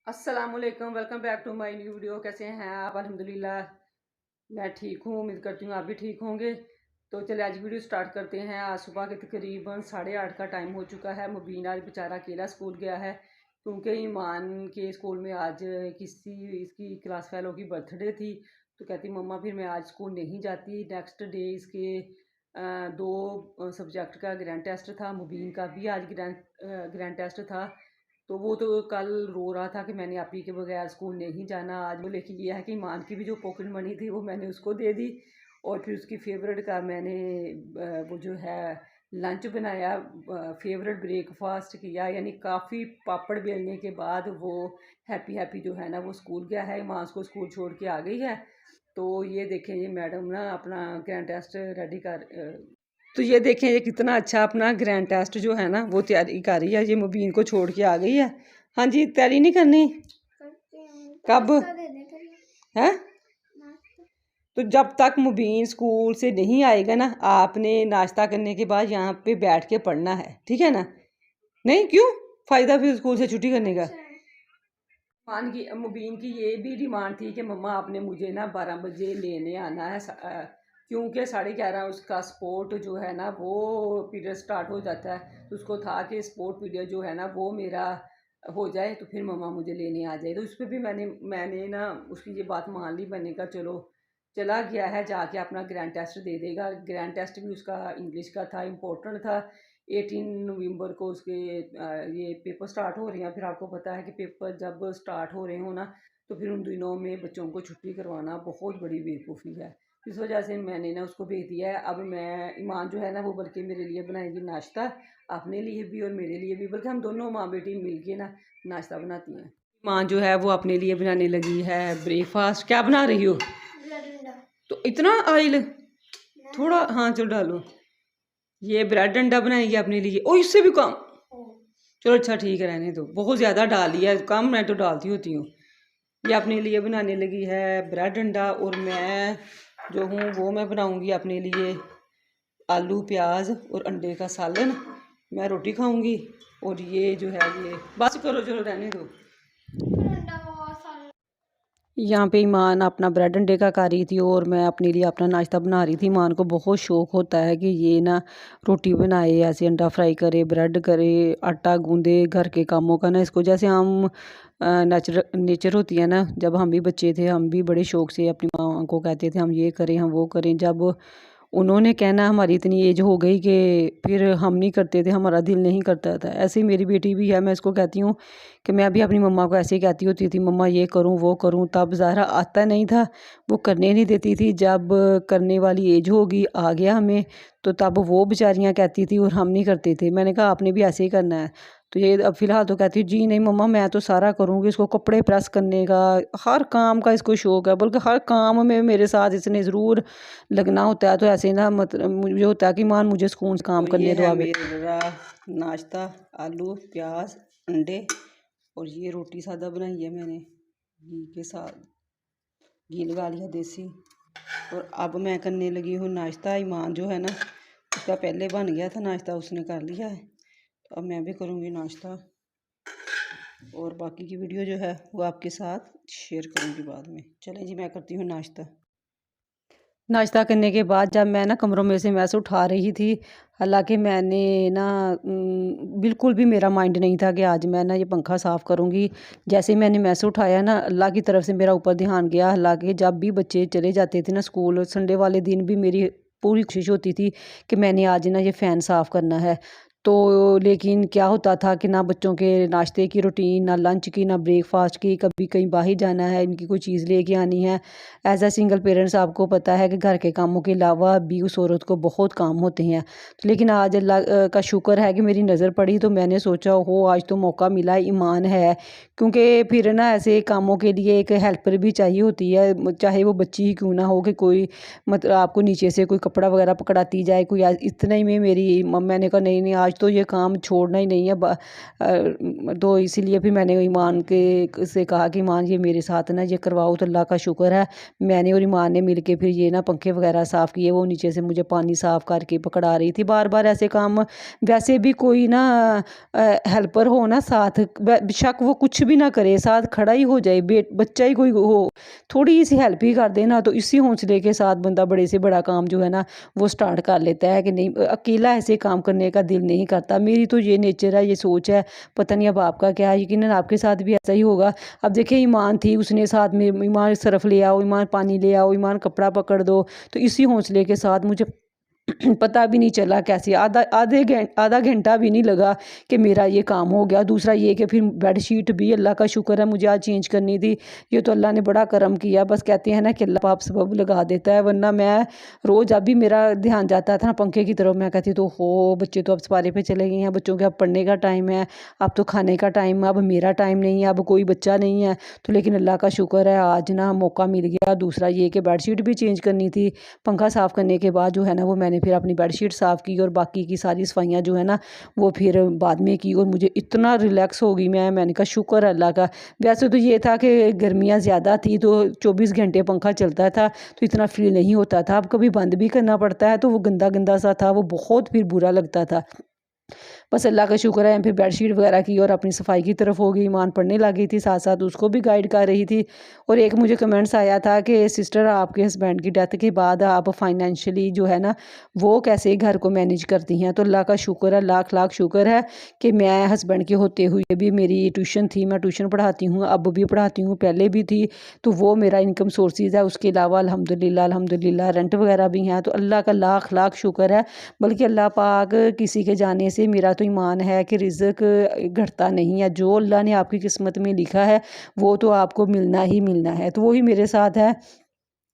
अस्सलामुअलैकुम, welcome back to my new video. कैसे हैं आप? अल्हम्दुलिल्लाह मैं ठीक हूँ। उम्मीद करती हूँ आप भी ठीक होंगे। तो चलिए आज वीडियो स्टार्ट करते हैं। आज सुबह के तकरीबन 8:30 का टाइम हो चुका है। मुबीन आज बेचारा अकेला स्कूल गया है क्योंकि ईमान के स्कूल में आज किसी इसकी क्लास फेलो की बर्थडे थी। तो कहती मम्मा फिर मैं आज स्कूल नहीं जाती। नेक्स्ट डे इसके दो सब्जेक्ट का ग्रैंड टेस्ट था। मुबीन का भी आज ग्रैंड टेस्ट था। तो वो तो कल रो रहा था कि मैंने आप ही के बगैर स्कूल नहीं जाना। आज वो लेके गया है कि ईमान की भी जो पॉकेट मनी थी वो मैंने उसको दे दी। और फिर उसकी फेवरेट का मैंने वो जो है लंच बनाया, फेवरेट ब्रेकफास्ट किया। यानी काफ़ी पापड़ बेलने के बाद वो हैप्पी हैप्पी जो है ना वो स्कूल गया है। ईमान को स्कूल छोड़ के आ गई है। तो ये देखें, ये मैडम ना अपना ग्रैंड टेस्ट रेडी कर तो ये देखें, ये कितना अच्छा अपना ग्रैंड टेस्ट जो है ना वो तैयारी कर रही है। ये मुबीन को छोड़ के आ गई है। हाँ जी, तैयारी नहीं करनी? कब है? तो जब तक मुबीन स्कूल से नहीं आएगा ना, आपने नाश्ता करने के बाद यहाँ पे बैठ के पढ़ना है, ठीक है ना? नहीं क्यों फ़ायदा फिर स्कूल से छुट्टी करने का? मुबीन की ये भी डिमांड थी कि मम्मा आपने मुझे ना 12 बजे लेने आना है, क्योंकि 11:30 उसका स्पोर्ट जो है ना वो पीरियड स्टार्ट हो जाता है। तो उसको था कि स्पोर्ट पीरियड जो है ना वो मेरा हो जाए तो फिर मम्मा मुझे लेने आ जाए। तो उस पर भी मैंने ना उसकी ये बात मान ली। मैंने कहा चलो, चला गया है, जाके अपना ग्रैंड टेस्ट दे देगा। ग्रैंड टेस्ट भी उसका इंग्लिश का था, इम्पोर्टेंट था। 18 नवंबर को उसके ये पेपर स्टार्ट हो रहे हैं। फिर आपको पता है कि पेपर जब स्टार्ट हो रहे हो ना तो फिर उन दिनों में बच्चों को छुट्टी करवाना बहुत बड़ी बेवकूफ़ी है। इस वजह से मैंने ना उसको भेज दिया है। अब मैं ईमान जो है ना वो बल्कि मेरे लिए बनाएगी नाश्ता, अपने लिए भी और मेरे लिए भी, बल्कि हम दोनों माँ बेटी मिल के ना नाश्ता बनाती हैं। ईमान जो है वो अपने लिए बनाने लगी है ब्रेकफास्ट। क्या बना रही हो? तो इतना ऑयल थोड़ा, हाँ चलो डालो। ये ब्रेड अंडा बनाएगी अपने लिए। ओ इससे भी कम? चलो अच्छा ठीक है, रहने दो। बहुत ज़्यादा डाल दिया है, कम मैं तो डालती होती हूँ। ये अपने लिए बनाने लगी है ब्रेड अंडा। और मैं जो हूँ वो मैं बनाऊँगी अपने लिए आलू प्याज और अंडे का सालन। मैं रोटी खाऊँगी और ये जो है ये बस करो, चलो रहने दो। यहाँ पे ईमान अपना ब्रेड अंडे का कर रही थी और मैं अपने लिए अपना नाश्ता बना रही थी। ईमान को बहुत शौक़ होता है कि ये ना रोटी बनाए, ऐसे अंडा फ्राई करे, ब्रेड करे, आटा गूंदे, घर के कामों का ना इसको, जैसे हम नेचर होती है ना, जब हम भी बच्चे थे हम भी बड़े शौक़ से अपनी माँ को कहते थे हम ये करें हम वो करें। जब उन्होंने कहना हमारी इतनी एज हो गई कि फिर हम नहीं करते थे, हमारा दिल नहीं करता था। ऐसे ही मेरी बेटी भी है। मैं इसको कहती हूँ कि मैं भी अपनी मम्मा को ऐसे ही कहती होती थी, मम्मा ये करूँ वो करूँ। तब ज़ाहिर आता नहीं था, वो करने नहीं देती थी। जब करने वाली एज होगी आ गया हमें, तो तब वो बेचारियाँ कहती थी और हम नहीं करते थे। मैंने कहा आपने भी ऐसे ही करना है। तो ये अब फ़िलहाल तो कहती है जी नहीं मम्मा मैं तो सारा करूँगी। इसको कपड़े प्रेस करने का, हर काम का इसको शौक़ है, बल्कि हर काम में मेरे साथ इसने ज़रूर लगना होता है। तो ऐसे ना मतलब मुझे होता है कि मान मुझे सुकून से काम करने दो। मेरा नाश्ता आलू प्याज अंडे और ये रोटी सादा बनाई है मैंने घी के साथ, घी लगा लिया देसी। और अब मैं करने लगी हूँ नाश्ता। ईमान जो है ना उसका पहले बन गया था नाश्ता, उसने कर लिया है। तो अब मैं भी करूँगी नाश्ता और बाकी की वीडियो जो है वो आपके साथ शेयर करूँगी बाद में। चलें जी, मैं करती हूँ नाश्ता। नाश्ता करने के बाद जब मैं ना कमरों में से मैस उठा रही थी, हालांकि मैंने ना बिल्कुल भी मेरा माइंड नहीं था कि आज मैं ना ये पंखा साफ़ करूँगी। जैसे ही मैंने मैस उठाया ना, अल्लाह की तरफ से मेरा ऊपर ध्यान गया। हालांकि जब भी बच्चे चले जाते थे ना स्कूल, संडे वाले दिन भी मेरी पूरी कोशिश होती थी कि मैंने आज ना ये फ़ैन साफ़ करना है। तो लेकिन क्या होता था कि ना बच्चों के नाश्ते की रूटीन, ना लंच की, ना ब्रेकफास्ट की, कभी कहीं बाहर जाना है, इनकी कोई चीज़ लेके आनी है। एज़ अ सिंगल पेरेंट्स आपको पता है कि घर के कामों के अलावा भी उस औरत को बहुत काम होते हैं। तो लेकिन आज अल्लाह का शुक्र है कि मेरी नज़र पड़ी, तो मैंने सोचा हो आज तो मौका मिला, ईमान है। क्योंकि फिर ना ऐसे कामों के लिए एक हेल्पर भी चाहिए होती है, चाहे वो बच्ची ही क्यों ना हो, कि कोई मतलब आपको नीचे से कोई कपड़ा वगैरह पकड़ाती जाए कोई। इतने ही में मैंने कहा नहीं नहीं आज आज तो ये काम छोड़ना ही नहीं है। तो इसीलिए फिर मैंने ईमान के से कहा कि ईमान ये मेरे साथ ना ये करवाओ, तो अल्लाह का शुक्र है मैंने और ईमान ने मिल के फिर ये ना पंखे वगैरह साफ़ किए। वो नीचे से मुझे पानी साफ़ करके पकड़ा रही थी। बार बार ऐसे काम, वैसे भी कोई ना हेल्पर हो ना साथ, बेशक वो कुछ भी ना करे, साथ खड़ा ही हो जाए, बच्चा ही कोई हो, थोड़ी सी हेल्प ही कर देना, तो इसी हौसले के साथ बंदा बड़े से बड़ा काम जो है ना वो स्टार्ट कर लेता है। कि नहीं, अकेला ऐसे काम करने का दिल नहीं करता। मेरी तो ये नेचर है, ये सोच है, पता नहीं अब आपका क्या है। यकीनन आपके साथ भी ऐसा ही होगा। अब देखिए ईमान थी, उसने साथ में ईमान सरफ ले आओ, ईमान पानी ले आओ, ईमान कपड़ा पकड़ दो, तो इसी हौसले के साथ मुझे पता भी नहीं चला कैसे आधा घंटा भी नहीं लगा कि मेरा ये काम हो गया। दूसरा ये कि फिर बेडशीट भी अल्लाह का शुक्र है मुझे आज चेंज करनी थी। ये तो अल्लाह ने बड़ा करम किया। बस कहते हैं ना कि अल्लाह पाप सबब लगा देता है, वरना मैं रोज़ अभी मेरा ध्यान जाता था ना पंखे की तरफ, मैं कहती तो हो बच्चे तो अब सपारे पे चले गए हैं, बच्चों के अब पढ़ने का टाइम है, अब तो खाने का टाइम है, अब मेरा टाइम नहीं है, अब कोई बच्चा नहीं है। तो लेकिन अल्लाह का शुक्र है आज ना मौका मिल गया। दूसरा ये कि बेडशीट भी चेंज करनी थी। पंखा साफ़ करने के बाद जो है ना वो मैंने फिर अपनी बेडशीट साफ़ की और बाकी की सारी सफाइयाँ जो है ना वो फिर बाद में की, और मुझे इतना रिलैक्स हो गई मैंने कहा शुक्र अल्लाह का। वैसे तो ये था कि गर्मियाँ ज़्यादा थी तो 24 घंटे पंखा चलता था तो इतना फील नहीं होता था। अब कभी बंद भी करना पड़ता है तो वो गंदा गंदा सा था, वो बहुत फिर बुरा लगता था। बस अल्लाह का शुक्र है फिर बेडशीट वगैरह की और अपनी सफाई की तरफ हो गई। ईमान पढ़ने लगी थी, साथ साथ उसको भी गाइड कर रही थी। और एक मुझे कमेंट्स आया था कि सिस्टर आपके हस्बैंड की डेथ के बाद आप फाइनेंशियली जो है ना वो कैसे घर को मैनेज करती हैं। तो अल्लाह का शुक्र है, लाख लाख शुक्र है कि मैं हस्बैंड के होते हुए भी मेरी ट्यूशन थी, मैं ट्यूशन पढ़ाती हूँ, अब भी पढ़ाती हूँ, पहले भी थी, तो वो मेरा इनकम सोर्सेज है। उसके अलावा अल्हम्दुलिल्लाह अल्हम्दुलिल्लाह रेंट वगैरह भी हैं, तो अल्लाह का लाख लाख शुक्र है। बल्कि अल्लाह पाक किसी के जाने से मेरा तो ईमान है कि रिज़्क घटता नहीं है। जो अल्लाह ने आपकी किस्मत में लिखा है वो तो आपको मिलना ही मिलना है। तो वही मेरे साथ है,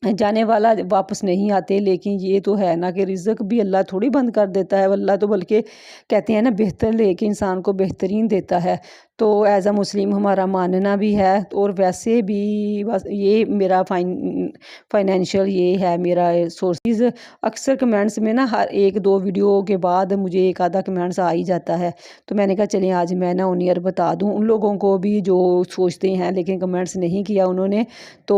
जाने वाला वापस नहीं आते। लेकिन ये तो है ना कि रिज़्क भी अल्लाह थोड़ी बंद कर देता है, अल्लाह तो बल्कि कहते हैं ना बेहतर लेके इंसान को बेहतरीन देता है। तो एज़ अ मुस्लिम हमारा मानना भी है। और वैसे भी बस ये मेरा फाइनेंशियल ये है मेरा सोर्सेज। अक्सर कमेंट्स में ना हर एक दो वीडियो के बाद मुझे एक आधा कमेंट्स आ ही जाता है, तो मैंने कहा चलिए आज मैं ना ऑन एयर बता दूँ उन लोगों को भी जो सोचते हैं लेकिन कमेंट्स नहीं किया उन्होंने। तो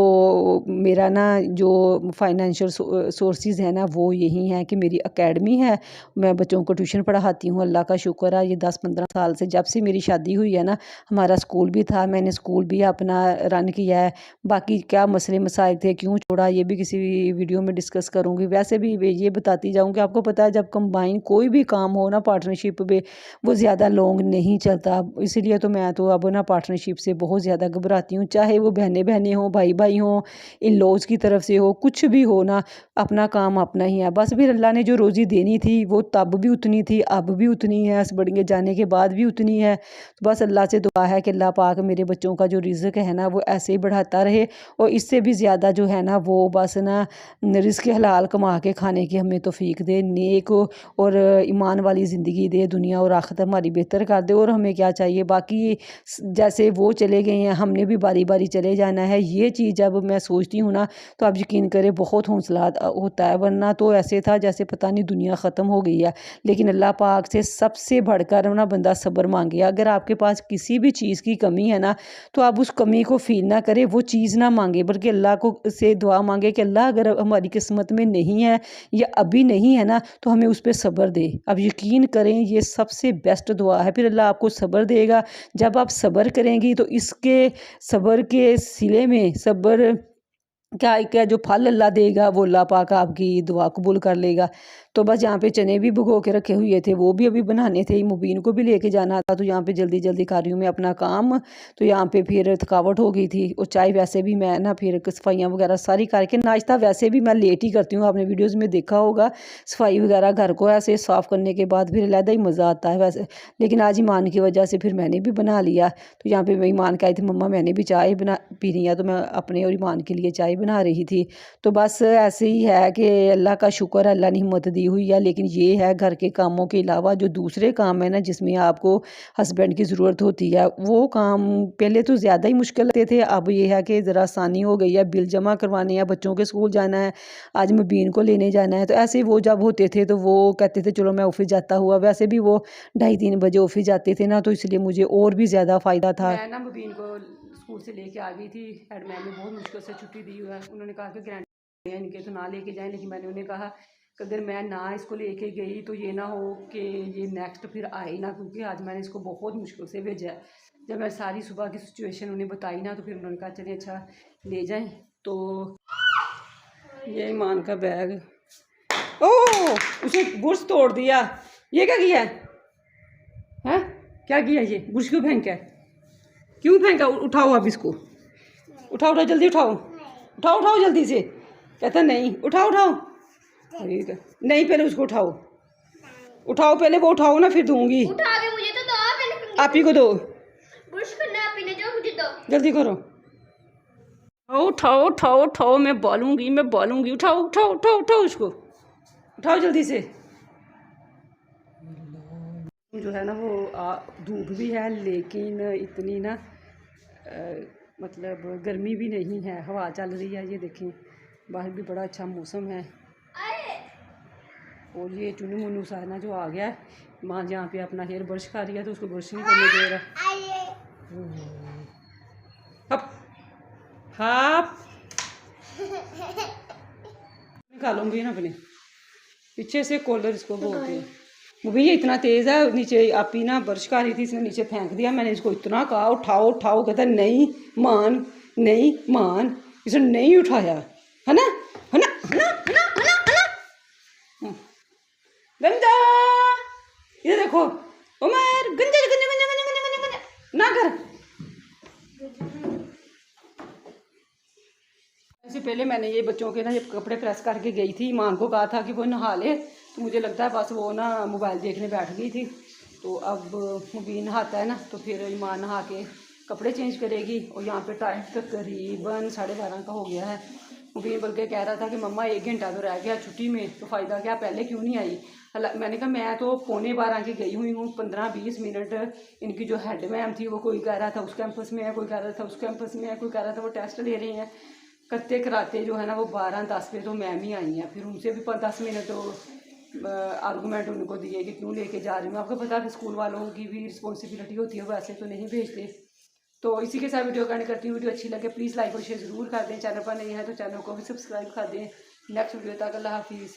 मेरा ना जो फाइनेंशियल सोर्सेज है ना वो यही है कि मेरी एकेडमी है, मैं बच्चों को ट्यूशन पढ़ाती हूँ। अल्लाह का शुक्र है ये 10-15 साल से, जब से मेरी शादी हुई है ना हमारा स्कूल भी था, मैंने स्कूल भी अपना रन किया है। बाकी क्या मसले मसाइल थे, क्यों छोड़ा, ये भी किसी वीडियो में डिस्कस करूँगी। वैसे भी ये बताती जाऊँगी, आपको पता है जब कंबाइन कोई भी काम हो ना पार्टनरशिप में वो ज़्यादा लॉन्ग नहीं चलता। इसीलिए तो मैं तो अब ना पार्टनरशिप से बहुत ज़्यादा घबराती हूँ, चाहे वो बहनें बहनें हों, भाई भाई हों, इन लॉज की तरफ से हो, कुछ भी हो ना, अपना काम अपना ही है। बस फिर अल्लाह ने जो रोज़ी देनी थी वो तब भी उतनी थी, अब भी उतनी है, हस्बैंड के जाने के बाद भी उतनी है। तो बस अल्लाह से दुआ है कि अल्लाह पाक मेरे बच्चों का जो रिज़्क है ना वो ऐसे ही बढ़ाता रहे, और इससे भी ज़्यादा जो है ना वो बस ना रिज़्क हलाल कमा के खाने की हमें तौफीक दे, नेक और ईमान वाली ज़िंदगी दे, दुनिया और आखिरत हमारी बेहतर कर दे। और हमें क्या चाहिए, बाकी जैसे वो चले गए हैं हमने भी बारी बारी चले जाना है। ये चीज़ जब मैं सोचती हूँ ना तो आप यकीन करें बहुत हौसला होता है, वरना तो ऐसे था जैसे पता नहीं दुनिया ख़त्म हो गई है। लेकिन अल्लाह पाक से सबसे बढ़कर ना बंदा सब्र मांगे। अगर आपके पास किसी भी चीज़ की कमी है ना तो आप उस कमी को फील ना करें, वो चीज़ ना मांगे, बल्कि अल्लाह को से दुआ मांगे कि अल्लाह अगर हमारी किस्मत में नहीं है या अभी नहीं है ना तो हमें उस पर सब्र दे। अब यकीन करें ये सबसे बेस्ट दुआ है, फिर अल्लाह आपको सब्र देगा। जब आप सब्र करेंगी तो इसके सब्र के सिले में सब्र क्या क्या जो फल अल्लाह देगा वो अल्लाह पाक आपकी दुआ कबूल कर लेगा। तो बस यहाँ पे चने भी भिगो के रखे हुए थे, वो भी अभी बनाने थे, मुबीन को भी लेके जाना था, तो यहाँ पे जल्दी जल्दी कर रही हूँ मैं अपना काम। तो यहाँ पे फिर थकावट हो गई थी, और चाय वैसे भी मैं ना फिर सफाइयाँ वगैरह सारी करके, नाश्ता वैसे भी मैं लेट ही करती हूँ, आपने वीडियोज़ में देखा होगा। सफाई वगैरह घर को ऐसे साफ़ करने के बाद फिर अलहदा ही मज़ा आता है वैसे। लेकिन आज ईमान की वजह से फिर मैंने भी बना लिया। तो यहाँ पे ईमान कह थी मम्मा मैंने भी चाय बना पीनी है, तो मैं अपने और ईमान के लिए चाय बना रही थी। तो बस ऐसे ही है कि अल्लाह का शुक्र है, अल्लाह ने हिम्मत दी दी हुई है, लेकिन ये है घर के कामों के अलावा जो दूसरे काम है ना जिसमें आपको हस्बैंड की ज़रूरत होती है, वो काम पहले तो ज़्यादा ही मुश्किल लगते थे। अब ये है कि ज़रा आसानी हो गई है, बिल जमा करवाने हैं, बच्चों के स्कूल जाना है, आज मुबीन को लेने जाना है। तो ऐसे वो जब होते थे तो वो कहते थे चलो मैं ऑफिस जाता हुआ, वैसे भी वो 2:30-3 बजे ऑफिस जाते थे ना, तो इसलिए मुझे और भी ज़्यादा फ़ायदा था। मैं ना मुबीन को स्कूल से लेके आ गई थी, हेड मैम ने बहुत मुश्किल से छुट्टी दी हुआ है। उन्होंने कहा कि ग्रैंड इनके तो ना लेके जाएं, लेकिन मैंने उन्हें कहा कि अगर मैं ना इसको लेके गई तो ये ना हो कि ये नेक्स्ट फिर आए ना, क्योंकि आज मैंने इसको बहुत मुश्किल से भेजा है। जब मैं सारी सुबह की सिचुएशन उन्हें बताई ना तो फिर उन्होंने कहा चलिए अच्छा ले जाएं। तो ये ईमान का बैग, ओह उसने बुर्श तोड़ दिया, ये क्या किया है? क्या किया ये बुर्श क्यों फेंका है? क्यों फेंका? उठाओ अब इसको, उठाओ उठाओ जल्दी उठाओ, उठाओ उठाओ जल्दी से। कहता नहीं, उठाओ उठाओ। ठीक है, नहीं पहले उसको उठाओ, उठाओ पहले वो उठाओ ना, फिर दूंगी। उठा के मुझे तो दो, पहले आप ही को दो, ब्रश करना आप ही ने, जो मुझे दो जल्दी करो। उठाओ उठाओ उठाओ, मैं बोलूँगी मैं बोलूँगी, उठाओ उठाओ उठाओ उठाओ उसको, उठाओ जल्दी से। जो है ना वो धूप भी है लेकिन इतनी ना मतलब गर्मी भी नहीं है, हवा चल रही है। ये देखें बाहर भी बड़ा अच्छा मौसम है। और ये चुनू मुन्नू सा ना जो आ गया है, माँ जहाँ पे अपना हेयर ब्रश कर रही है तो उसको ब्रश नहीं करने दे रहा। हप हप निकालूंगी ना अपने पीछे से कॉलर, इसको बोलते हैं। वो भी ये इतना तेज़ है, नीचे आप ही ना ब्रश कर रही थी, इसने नीचे फेंक दिया। मैंने इसको इतना कहा उठाओ उठाओ, कहता नहीं मान, नहीं मान, इसने नहीं उठाया, है ना है ना है ना है ना है ना है ना। गंजा, ये देखो उमर, गंजा गंजा गंजा गंजा गंजा गंजा ना कर। इससे पहले मैंने ये बच्चों के ना ये कपड़े प्रेस करके गई थी, मां को कहा था कि वो नहा ले, तो मुझे लगता है बस वो ना मोबाइल देखने बैठ गई थी। तो अब मुबीन नहाता है ना तो फिर मां नहा के कपड़े चेंज करेगी। और यहाँ पे टाइम तकरीबन 12:30 का हो गया है। मुबीन बल्कि कह रहा था कि मम्मा 1 घंटा तो रह गया छुट्टी में, तो फ़ायदा क्या, पहले क्यों नहीं आई। मैंने कहा मैं तो 11:15 की गई हुई हूँ, 15-20 मिनट। इनकी जो हेड मैम थी वो कोई कह रहा था उस कैंपस में है, कोई कह रहा था उस कैंपस में है, कोई कह रहा था वो टेस्ट ले रही हैं, करते कराते जो है ना वो 12-10 पे तो मैम ही आई हैं। फिर उनसे भी 10 मिनट तो आर्गूमेंट उनको दिए कि क्यों लेके जा रही हूँ। आपको पता है स्कूल वालों की भी रिस्पॉन्सिबिलिटी होती है, वैसे तो नहीं भेजते। तो इसी के साथ वीडियो करने करती हूँ। वीडियो अच्छी लगे प्लीज़ लाइक और शेयर ज़रूर कर दें। चैनल पर नहीं है तो चैनल को भी सब्सक्राइब कर दें। नेक्स्ट वीडियो तक अल्लाह हाफिज़।